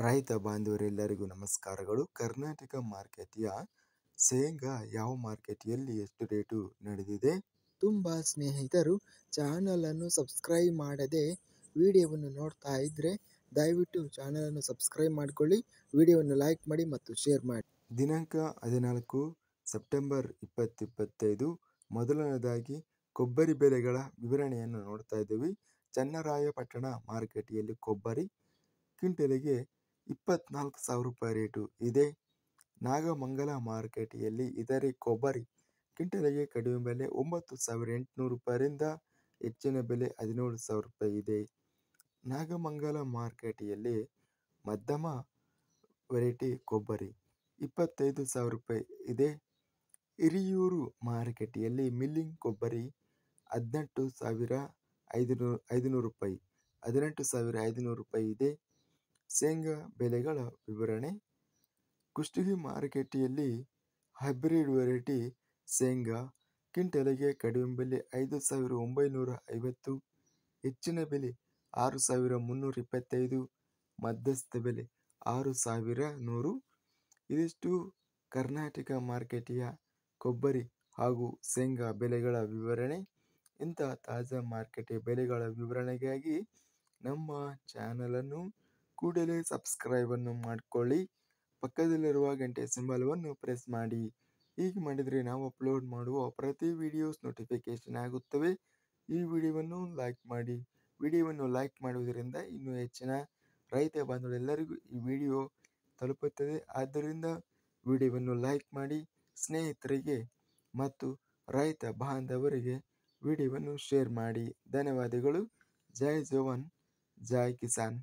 ರೈತ ಬಾಂಧವರೆಲ್ಲರಿಗೂ ನಮಸ್ಕಾರಗಳು. ಕರ್ನಾಟಕ ಮಾರ್ಕೆಟಿಯ ಶೇಂಗಾ ಯಾವ ಮಾರ್ಕೆಟಿಯಲ್ಲಿ ಎಷ್ಟು ರೇಟು ನಡೆದಿದೆ? ತುಂಬ ಸ್ನೇಹಿತರು ಚಾನಲನ್ನು ಸಬ್ಸ್ಕ್ರೈಬ್ ಮಾಡದೆ ವಿಡಿಯೋವನ್ನು ನೋಡ್ತಾ ಇದ್ದರೆ ದಯವಿಟ್ಟು ಚಾನಲನ್ನು ಸಬ್ಸ್ಕ್ರೈಬ್ ಮಾಡಿಕೊಳ್ಳಿ, ವಿಡಿಯೋವನ್ನು ಲೈಕ್ ಮಾಡಿ ಮತ್ತು ಶೇರ್ ಮಾಡಿ. ದಿನಾಂಕ 14 ಸೆಪ್ಟೆಂಬರ್ 2025. ಮೊದಲನೇದಾಗಿ ಕೊಬ್ಬರಿ ಬೆಲೆಗಳ ವಿವರಣೆಯನ್ನು ನೋಡ್ತಾ ಇದ್ದೀವಿ. ಚನ್ನರಾಯಪಟ್ಟಣ ಮಾರ್ಕೆಟಿಯಲ್ಲಿ ಕೊಬ್ಬರಿ ಕ್ವಿಂಟಲಿಗೆ 24,000 ರೂಪಾಯಿ ರೇಟು ಇದೆ. ನಾಗಮಂಗಲ ಮಾರ್ಕೆಟಿಯಲ್ಲಿ ಇದರ ಕೊಬ್ಬರಿ ಕ್ವಿಂಟಲಿಗೆ ಕಡಿಮೆ ಬೆಲೆ 9,800 ರೂಪಾಯಿಯಿಂದ ಹೆಚ್ಚಿನ ಬೆಲೆ 17,000 ರೂಪಾಯಿ ಇದೆ. ನಾಗಮಂಗಲ ಮಾರ್ಕೆಟಿಯಲ್ಲಿ ಮಧ್ಯಮ ವೆರೈಟಿ ಕೊಬ್ಬರಿ 25,000 ರೂಪಾಯಿ ಇದೆ. ಹಿರಿಯೂರು ಮಾರ್ಕೆಟಿಯಲ್ಲಿ ಮಿಲ್ಲಿಂಗ್ ಕೊಬ್ಬರಿ 18,500 ರೂಪಾಯಿ 18,500 ರೂಪಾಯಿ ಇದೆ. ಶೇಂಗಾ ಬೆಲೆಗಳ ವಿವರಣೆ. ಕುಷ್ಟಗಿ ಮಾರ್ಕೆಟಿಯಲ್ಲಿ ಹೈಬ್ರಿಡ್ ವೆರೈಟಿ ಶೇಂಗಾ ಕ್ವಿಂಟಲಿಗೆ ಕಡಿಮೆ ಬೆಲೆ 5,950, ಹೆಚ್ಚಿನ ಬೆಲೆ 6,325, ಮಧ್ಯಸ್ಥ ಬೆಲೆ 6,100. ಇದಿಷ್ಟು ಕರ್ನಾಟಕ ಮಾರ್ಕೆಟಿಯ ಕೊಬ್ಬರಿ ಹಾಗೂ ಶೇಂಗಾ ಬೆಲೆಗಳ ವಿವರಣೆ. ಇಂಥ ತಾಜಾ ಮಾರ್ಕೆಟ್ ಬೆಲೆಗಳ ವಿವರಣೆಗಾಗಿ ನಮ್ಮ ಚಾನಲನ್ನು ಕೂಡಲೇ ಸಬ್ಸ್ಕ್ರೈಬನ್ನು ಮಾಡಿಕೊಳ್ಳಿ. ಪಕ್ಕದಲ್ಲಿರುವ ಗಂಟೆ ಸಿಂಬಲವನ್ನು ಪ್ರೆಸ್ ಮಾಡಿ. ಹೀಗೆ ಮಾಡಿದರೆ ನಾವು ಅಪ್ಲೋಡ್ ಮಾಡುವ ಪ್ರತಿ ವಿಡಿಯೋಸ್ ನೋಟಿಫಿಕೇಶನ್ ಆಗುತ್ತವೆ. ಈ ವಿಡಿಯೋವನ್ನು ಲೈಕ್ ಮಾಡಿ. ವಿಡಿಯೋವನ್ನು ಲೈಕ್ ಮಾಡುವುದರಿಂದ ಇನ್ನೂ ಹೆಚ್ಚಿನ ರೈತ ಬಾಂಧವರೆಲ್ಲರಿಗೂ ಈ ವಿಡಿಯೋ ತಲುಪುತ್ತದೆ. ಆದ್ದರಿಂದ ವಿಡಿಯೋವನ್ನು ಲೈಕ್ ಮಾಡಿ, ಸ್ನೇಹಿತರಿಗೆ ಮತ್ತು ರೈತ ಬಾಂಧವರಿಗೆ ವಿಡಿಯೋವನ್ನು ಶೇರ್ ಮಾಡಿ. ಧನ್ಯವಾದಗಳು. ಜೈ ಜವಾನ್, ಜೈ ಕಿಸಾನ್.